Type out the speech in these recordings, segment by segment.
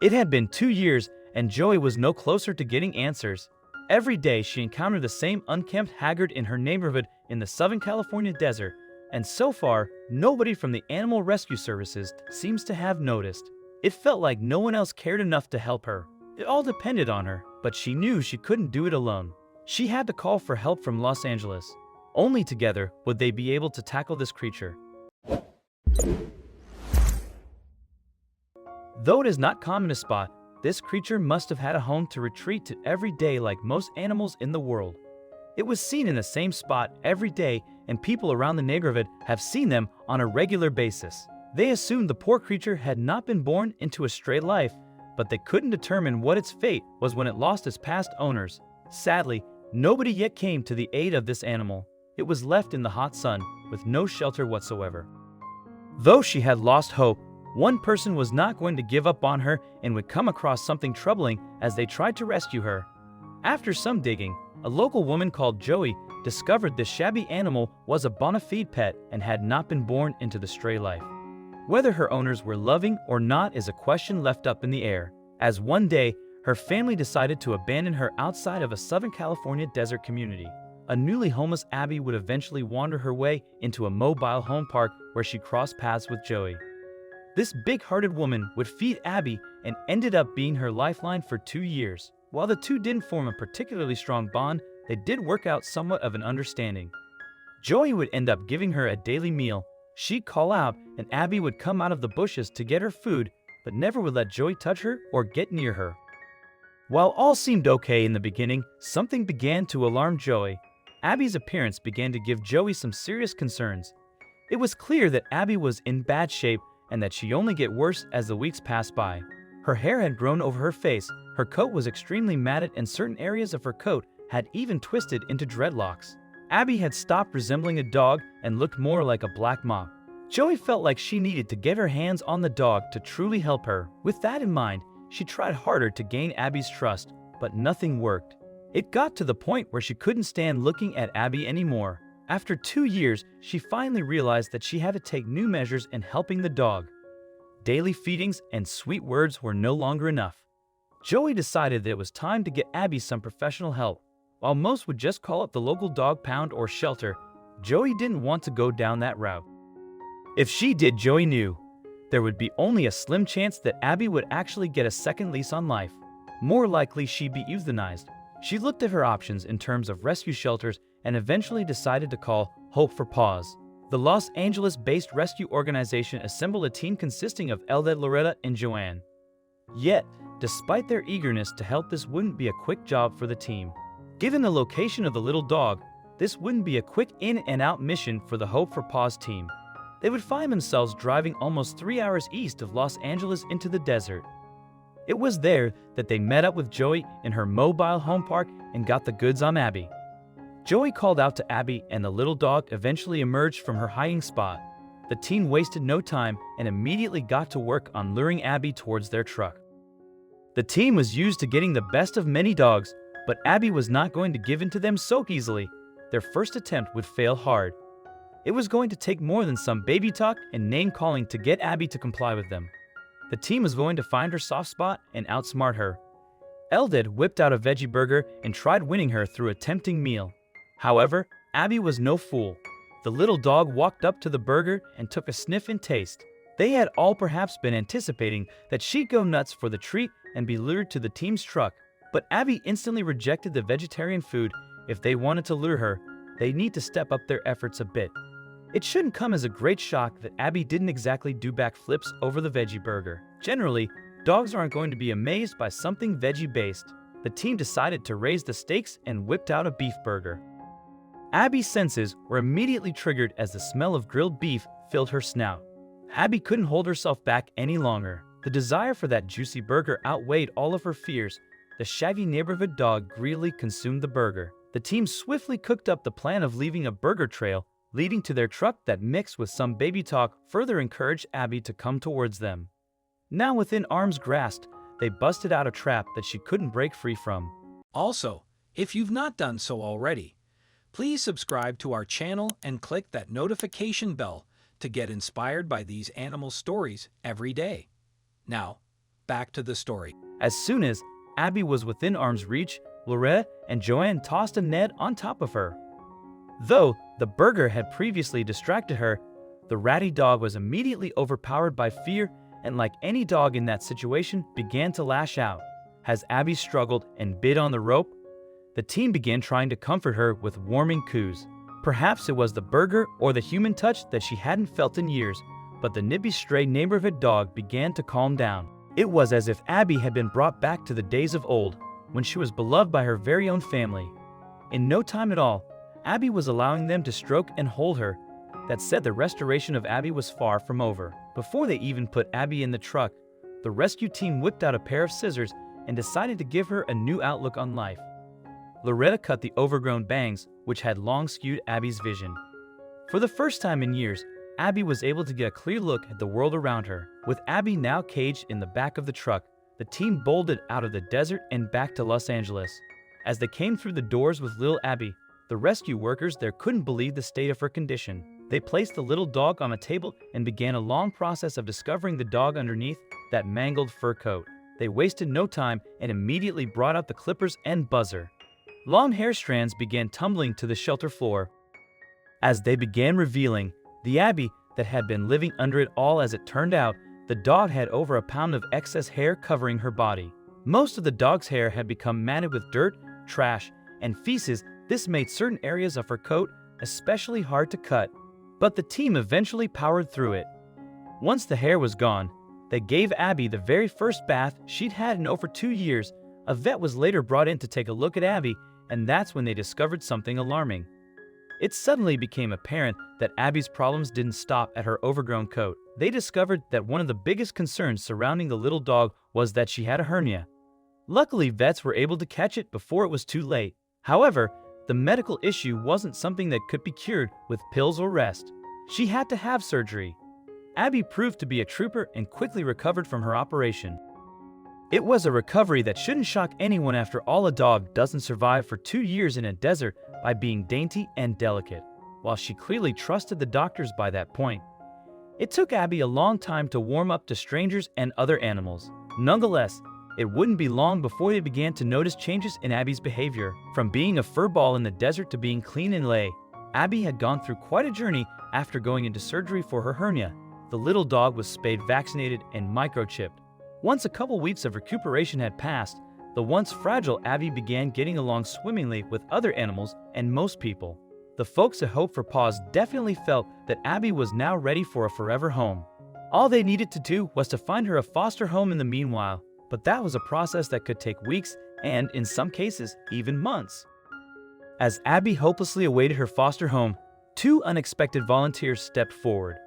It had been 2 years, and Joey was no closer to getting answers. Every day she encountered the same unkempt haggard in her neighborhood in the Southern California desert, and so far, nobody from the Animal Rescue Services seems to have noticed. It felt like no one else cared enough to help her. It all depended on her, but she knew she couldn't do it alone. She had to call for help from Los Angeles. Only together would they be able to tackle this creature. Though it is not common to spot, this creature must have had a home to retreat to every day like most animals in the world. It was seen in the same spot every day, and people around the neighborhood have seen them on a regular basis. They assumed the poor creature had not been born into a stray life, but they couldn't determine what its fate was when it lost its past owners. Sadly, nobody yet came to the aid of this animal. It was left in the hot sun, with no shelter whatsoever. Though she had lost hope, one person was not going to give up on her and would come across something troubling as they tried to rescue her. After some digging, a local woman called Joey discovered this shabby animal was a bona fide pet and had not been born into the stray life. Whether her owners were loving or not is a question left up in the air, as one day, her family decided to abandon her outside of a Southern California desert community. A newly homeless Abby would eventually wander her way into a mobile home park where she crossed paths with Joey. This big-hearted woman would feed Abby and ended up being her lifeline for 2 years. While the two didn't form a particularly strong bond, they did work out somewhat of an understanding. Joey would end up giving her a daily meal. She'd call out, and Abby would come out of the bushes to get her food, but never would let Joey touch her or get near her. While all seemed okay in the beginning, something began to alarm Joey. Abby's appearance began to give Joey some serious concerns. It was clear that Abby was in bad shape and that she'd only get worse as the weeks passed by. Her hair had grown over her face, her coat was extremely matted, and certain areas of her coat had even twisted into dreadlocks. Abby had stopped resembling a dog and looked more like a black mop. Joey felt like she needed to get her hands on the dog to truly help her. With that in mind, she tried harder to gain Abby's trust, but nothing worked. It got to the point where she couldn't stand looking at Abby anymore. After 2 years, she finally realized that she had to take new measures in helping the dog. Daily feedings and sweet words were no longer enough. Joey decided that it was time to get Abby some professional help. While most would just call up the local dog pound or shelter, Joey didn't want to go down that route. If she did, Joey knew there would be only a slim chance that Abby would actually get a second lease on life. More likely, she'd be euthanized. She looked at her options in terms of rescue shelters and eventually decided to call Hope for Paws. The Los Angeles-based rescue organization assembled a team consisting of Eldad, Loretta, and Joanne. Yet, despite their eagerness to help, this wouldn't be a quick job for the team. Given the location of the little dog, this wouldn't be a quick in-and-out mission for the Hope for Paws team. They would find themselves driving almost 3 hours east of Los Angeles into the desert. It was there that they met up with Joey in her mobile home park and got the goods on Abby. Joey called out to Abby, and the little dog eventually emerged from her hiding spot. The team wasted no time and immediately got to work on luring Abby towards their truck. The team was used to getting the best of many dogs, but Abby was not going to give in to them so easily. Their first attempt would fail hard. It was going to take more than some baby talk and name-calling to get Abby to comply with them. The team was going to find her soft spot and outsmart her. Eldad whipped out a veggie burger and tried winning her through a tempting meal. However, Abby was no fool. The little dog walked up to the burger and took a sniff and taste. They had all perhaps been anticipating that she'd go nuts for the treat and be lured to the team's truck, but Abby instantly rejected the vegetarian food. If they wanted to lure her, they need to step up their efforts a bit. It shouldn't come as a great shock that Abby didn't exactly do backflips over the veggie burger. Generally, dogs aren't going to be amazed by something veggie-based. The team decided to raise the stakes and whipped out a beef burger. Abby's senses were immediately triggered as the smell of grilled beef filled her snout. Abby couldn't hold herself back any longer. The desire for that juicy burger outweighed all of her fears. The shaggy neighborhood dog greedily consumed the burger. The team swiftly cooked up the plan of leaving a burger trail leading to their truck that, mixed with some baby talk, further encouraged Abby to come towards them. Now within arm's grasp, they busted out a trap that she couldn't break free from. Also, if you've not done so already, please subscribe to our channel and click that notification bell to get inspired by these animal stories every day. Now, back to the story. As soon as Abby was within arm's reach, Loretta and Joanne tossed a net on top of her. Though the burger had previously distracted her, the ratty dog was immediately overpowered by fear and, like any dog in that situation, began to lash out. As Abby struggled and bit on the rope, the team began trying to comfort her with warming coos. Perhaps it was the burger or the human touch that she hadn't felt in years, but the nippy stray neighborhood dog began to calm down. It was as if Abby had been brought back to the days of old, when she was beloved by her very own family. In no time at all, Abby was allowing them to stroke and hold her. That said, the restoration of Abby was far from over. Before they even put Abby in the truck, the rescue team whipped out a pair of scissors and decided to give her a new outlook on life. Loretta cut the overgrown bangs, which had long skewed Abby's vision. For the first time in years, Abby was able to get a clear look at the world around her. With Abby now caged in the back of the truck, the team bolted out of the desert and back to Los Angeles. As they came through the doors with little Abby, the rescue workers there couldn't believe the state of her condition. They placed the little dog on a table and began a long process of discovering the dog underneath that mangled fur coat. They wasted no time and immediately brought out the clippers and buzzer. Long hair strands began tumbling to the shelter floor. As they began revealing the Abby that had been living under it all, as it turned out, the dog had over a pound of excess hair covering her body. Most of the dog's hair had become matted with dirt, trash, and feces. This made certain areas of her coat especially hard to cut, but the team eventually powered through it. Once the hair was gone, they gave Abby the very first bath she'd had in over 2 years. A vet was later brought in to take a look at Abby, and that's when they discovered something alarming. It suddenly became apparent that Abby's problems didn't stop at her overgrown coat. They discovered that one of the biggest concerns surrounding the little dog was that she had a hernia. Luckily, vets were able to catch it before it was too late. However, the medical issue wasn't something that could be cured with pills or rest. She had to have surgery. Abby proved to be a trooper and quickly recovered from her operation. It was a recovery that shouldn't shock anyone. After all, a dog doesn't survive for 2 years in a desert by being dainty and delicate, while she clearly trusted the doctors by that point. It took Abby a long time to warm up to strangers and other animals. Nonetheless, it wouldn't be long before they began to notice changes in Abby's behavior. From being a fur ball in the desert to being clean and lay, Abby had gone through quite a journey after going into surgery for her hernia. The little dog was spayed, vaccinated, and microchipped. Once a couple weeks of recuperation had passed, the once fragile Abby began getting along swimmingly with other animals and most people. The folks at Hope for Paws definitely felt that Abby was now ready for a forever home. All they needed to do was to find her a foster home in the meanwhile, but that was a process that could take weeks and, in some cases, even months. As Abby hopelessly awaited her foster home, 2 unexpected volunteers stepped forward.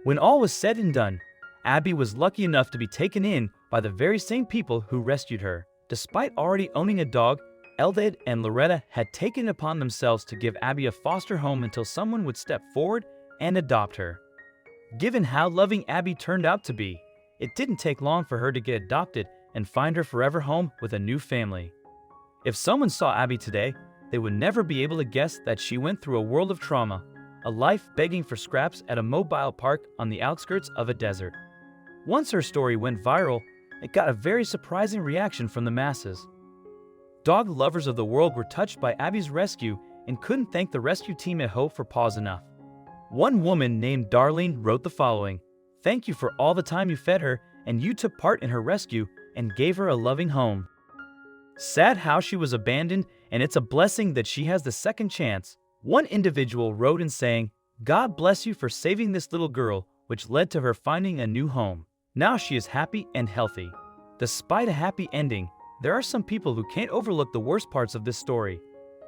When all was said and done, Abby was lucky enough to be taken in by the very same people who rescued her. Despite already owning a dog, Eldad and Loretta had taken it upon themselves to give Abby a foster home until someone would step forward and adopt her. Given how loving Abby turned out to be, it didn't take long for her to get adopted and find her forever home with a new family. If someone saw Abby today, they would never be able to guess that she went through a world of trauma, a life begging for scraps at a mobile park on the outskirts of a desert. Once her story went viral, it got a very surprising reaction from the masses. Dog lovers of the world were touched by Abby's rescue and couldn't thank the rescue team at Hope for Paws enough. One woman named Darlene wrote the following: "Thank you for all the time you fed her, and you took part in her rescue and gave her a loving home. Sad how she was abandoned, and it's a blessing that she has the second chance." One individual wrote in saying, "God bless you for saving this little girl," which led to her finding a new home. Now she is happy and healthy. Despite a happy ending, there are some people who can't overlook the worst parts of this story.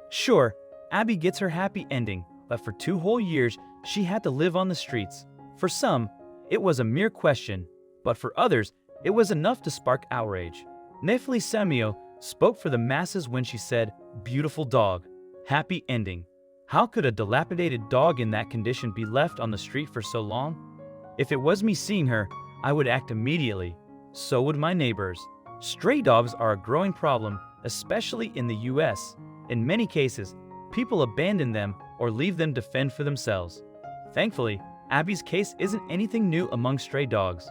Sure, Abby gets her happy ending, but for 2 whole years, she had to live on the streets. For some, it was a mere question, but for others, it was enough to spark outrage. Nefli Samuel spoke for the masses when she said, "Beautiful dog, happy ending. How could a dilapidated dog in that condition be left on the street for so long? If it was me seeing her, I would act immediately. So would my neighbors." Stray dogs are a growing problem, especially in the US. In many cases, people abandon them or leave them to fend for themselves. Thankfully, Abby's case isn't anything new among stray dogs.